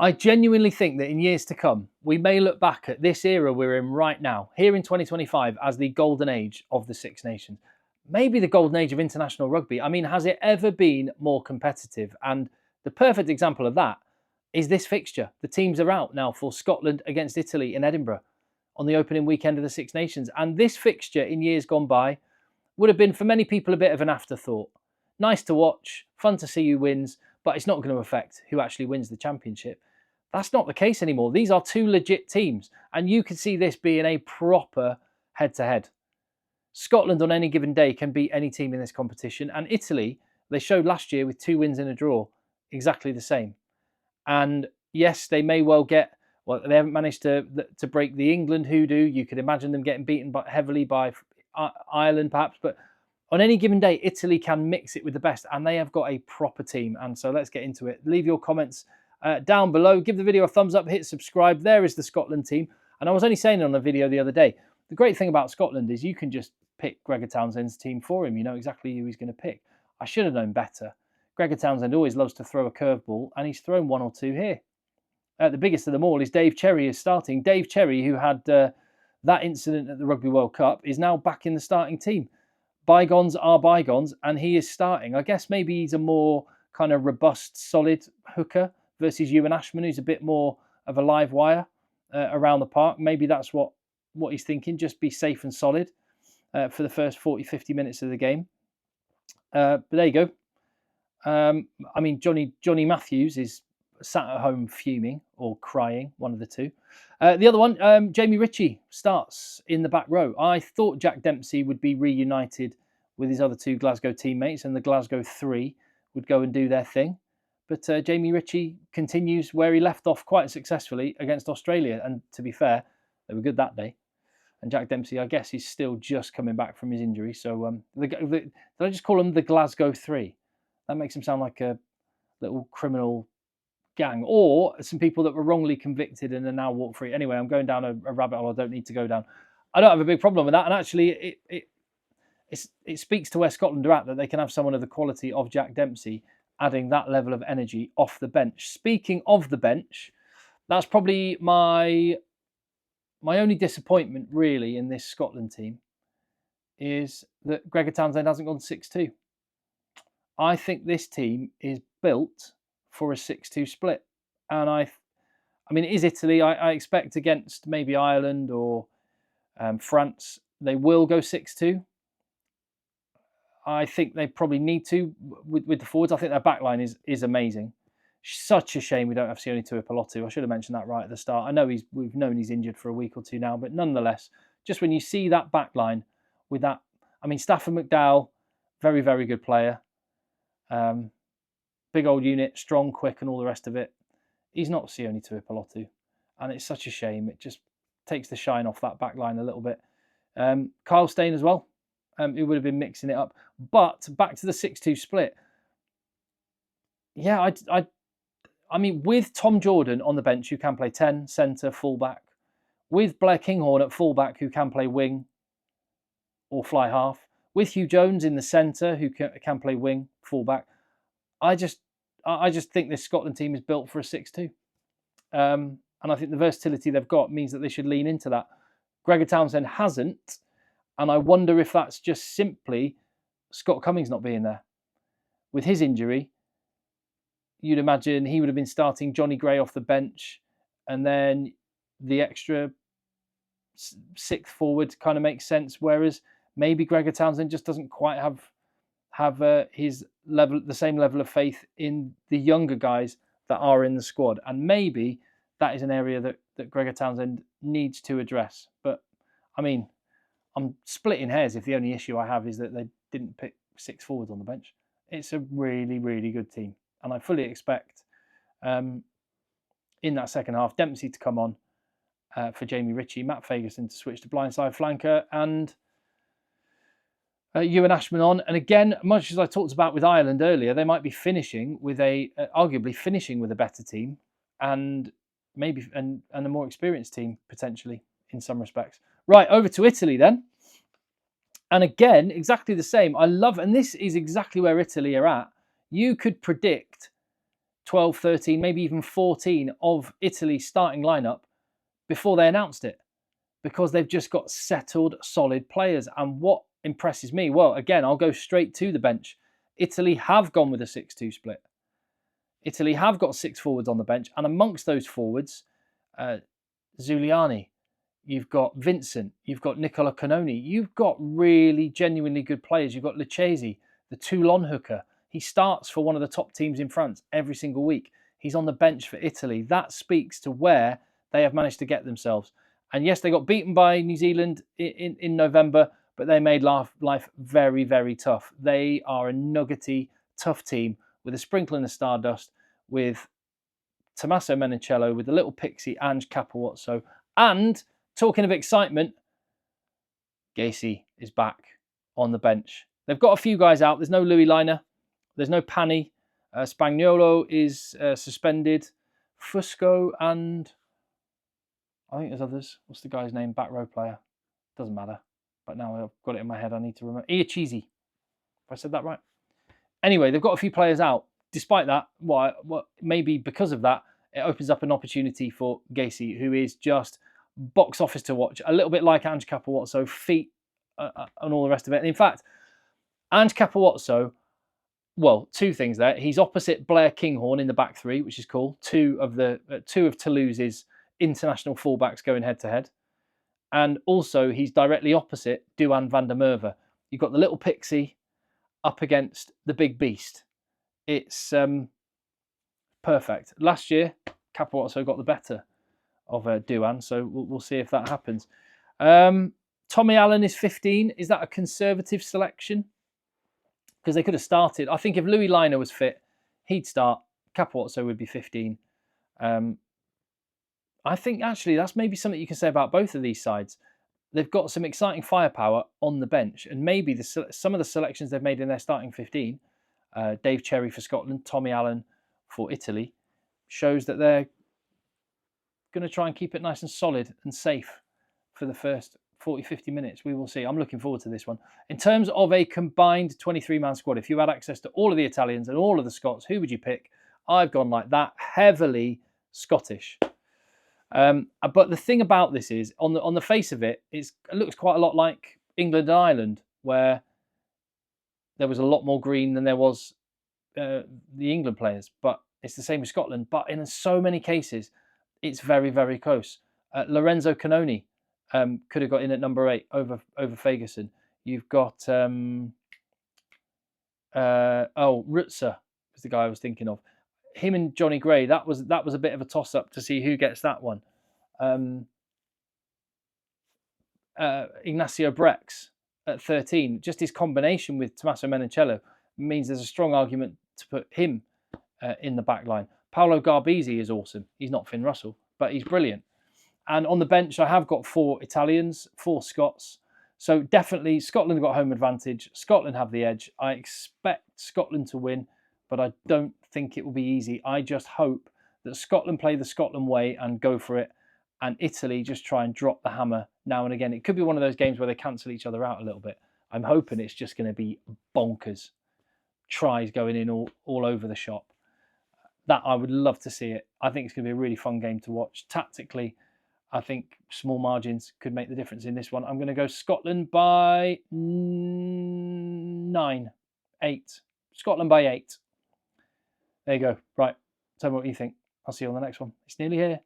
I genuinely think that in years to come, we may look back at this era we're in right now, here in 2025, as the golden age of the Six Nations. Maybe the golden age of international rugby. I mean, has it ever been more competitive? And the perfect example of that is this fixture. The teams are out now for Scotland against Italy in Edinburgh on the opening weekend of the Six Nations. And this fixture in years gone by would have been for many people a bit of an afterthought. Nice to watch, fun to see who wins, but it's not going to affect who actually wins the championship. That's not the case anymore. These are two legit teams, and you can see this being a proper head-to-head. Scotland on any given day can beat any team in this competition, and Italy, they showed last year with 2 wins and a draw, exactly the same. And yes, they may well get, well, they haven't managed to break the England hoodoo. You could imagine them getting beaten heavily by Ireland perhaps, but on any given day, Italy can mix it with the best, and they have got a proper team. And so let's get into it. Leave your comments down below. Give the video a thumbs up, hit subscribe. There is the Scotland team. And I was only saying on a video the other day, the great thing about Scotland is you can just pick Gregor Townsend's team for him. You know exactly who he's going to pick. I should have known better. Gregor Townsend always loves to throw a curveball, and he's thrown 1 or 2 here. The biggest of them all is Dave Cherry is starting. Dave Cherry, who had that incident at the Rugby World Cup, is now back in the starting team. Bygones are bygones, and he is starting. I guess maybe he's a more kind of robust, solid hooker versus Ewan Ashman, who's a bit more of a live wire around the park. Maybe that's what he's thinking, just be safe and solid for the first 40, 50 minutes of the game. But there you go. I mean, Johnny Matthews is sat at home fuming or crying, one of the two. The other one, Jamie Ritchie starts in the back row. I thought Jack Dempsey would be reunited with his other 2 Glasgow teammates, and the Glasgow 3 would go and do their thing. But Jamie Ritchie continues where he left off quite successfully against Australia. And to be fair, they were good that day. And Jack Dempsey, I guess, he's still just coming back from his injury. So did I just call him the Glasgow 3? That makes him sound like a little criminal gang, or some people that were wrongly convicted and are now walk free. Anyway, I'm going down a rabbit hole I don't need to go down. I don't have a big problem with that, and actually it speaks to where Scotland are at, that they can have someone of the quality of Jack Dempsey adding that level of energy off the bench. Speaking of the bench, that's probably my only disappointment really in this Scotland team, is that Gregor Townsend hasn't gone 6-2. I think this team is built for a 6-2 split. And I mean, it is Italy. I expect against maybe Ireland or France, they will go 6-2. I think they probably need to with the forwards. I think their backline is amazing. Such a shame we don't have Sione Tuipulotu. I should have mentioned that right at the start. I know we've known he's injured for a week or 2 now, but nonetheless, just when you see that backline with that, I mean, Stafford McDowell, very, very good player. Big old unit, strong, quick, and all the rest of it. He's not Sione Tuipulotu, and it's such a shame. It just takes the shine off that back line a little bit. Kyle Steyn as well, who would have been mixing it up. But back to the 6-2 split. Yeah, I mean, with Tom Jordan on the bench, who can play 10, centre, fullback, with Blair Kinghorn at fullback, who can play wing or fly half, with Hugh Jones in the centre, who can play wing, fullback, I just think this Scotland team is built for a 6-2. And I think the versatility they've got means that they should lean into that. Gregor Townsend hasn't, and I wonder if that's just simply Scott Cummings not being there. With his injury, you'd imagine he would have been starting Johnny Gray off the bench, and then the extra 6th forward kind of makes sense, whereas maybe Gregor Townsend just doesn't quite have his level, the same level of faith in the younger guys that are in the squad, and maybe that is an area that Gregor Townsend needs to address. But I mean, I'm splitting hairs if the only issue I have is that they didn't pick 6 forwards on the bench. It's a really, really good team, and I fully expect in that second half Dempsey to come on for Jamie Ritchie, Matt Fagerson to switch to blindside flanker, and Ewan Ashman on. And again, much as I talked about with Ireland earlier, they might be finishing with arguably finishing with a better team, and maybe and a more experienced team potentially in some respects. Right, over to Italy then. And again, exactly the same. I love, and this is exactly where Italy are at. You could predict 12, 13, maybe even 14 of Italy's starting lineup before they announced it, because they've just got settled, solid players. And what impresses me, well, again, I'll go straight to the bench. Italy have gone with a 6-2 split. Italy have got 6 forwards on the bench, and amongst those forwards, Zuliani, you've got Vincent, you've got Nicola Canoni, you've got really genuinely good players. You've got Lucchesi, the Toulon hooker. He starts for one of the top teams in France every single week. He's on the bench for Italy. That speaks to where they have managed to get themselves. And yes, they got beaten by New Zealand in November, but they made life very, very tough. They are a nuggety, tough team with a sprinkling of stardust, with Tommaso Menicello, with the little pixie Ange Capowazzo. And talking of excitement, Gacy is back on the bench. They've got a few guys out. There's no Louis Liner. There's no Pani. Spagnuolo is suspended. Fusco and I think there's others. What's the guy's name? Back row player. Doesn't matter. But now I've got it in my head. I need to remember. Iachizi. If I said that right. Anyway, they've got a few players out. Despite that, maybe because of that, it opens up an opportunity for Gacy, who is just box office to watch. A little bit like Ange Capowazzo, feet and all the rest of it. And in fact, Ange Capowazzo, well, two things there. He's opposite Blair Kinghorn in the back three, which is cool. Two of Toulouse's international fullbacks going head to head. And also he's directly opposite Duan van der Merwe. You've got the little pixie up against the big beast. It's perfect. Last year, Capowazzo got the better of Duan, so we'll see if that happens. Tommy Allen is 15. Is that a conservative selection? Because they could have started. I think if Louis Liner was fit, he'd start. Capowazzo would be 15. I think actually that's maybe something you can say about both of these sides. They've got some exciting firepower on the bench, and maybe some of the selections they've made in their starting 15, Dave Cherry for Scotland, Tommy Allen for Italy, shows that they're going to try and keep it nice and solid and safe for the first 40, 50 minutes. We will see. I'm looking forward to this one. In terms of a combined 23-man squad, if you had access to all of the Italians and all of the Scots, who would you pick? I've gone like that, heavily Scottish. But the thing about this is, on the face of it, it looks quite a lot like England and Ireland, where there was a lot more green than there was the England players. But it's the same with Scotland. But in so many cases, it's very, very close. Lorenzo Canoni could have got in at number 8 over Fagerson. You've got Rutzer was the guy I was thinking of. Him and Johnny Gray, that was a bit of a toss-up to see who gets that one. Ignacio Brex at 13, just his combination with Tommaso Menicello means there's a strong argument to put him in the back line. Paolo Garbisi is awesome. He's not Finn Russell, but he's brilliant. And on the bench, I have got 4 Italians, 4 Scots. So definitely Scotland got home advantage. Scotland have the edge. I expect Scotland to win, but I don't think it will be easy. I just hope that Scotland play the Scotland way and go for it, and Italy just try and drop the hammer now and again. It could be one of those games where they cancel each other out a little bit. I'm hoping it's just going to be bonkers. Tries going in all over the shop. That I would love to see it. I think it's going to be a really fun game to watch. Tactically, I think small margins could make the difference in this one. I'm going to go Scotland by 8. Scotland by 8. There you go. Right. Tell me what you think. I'll see you on the next one. It's nearly here.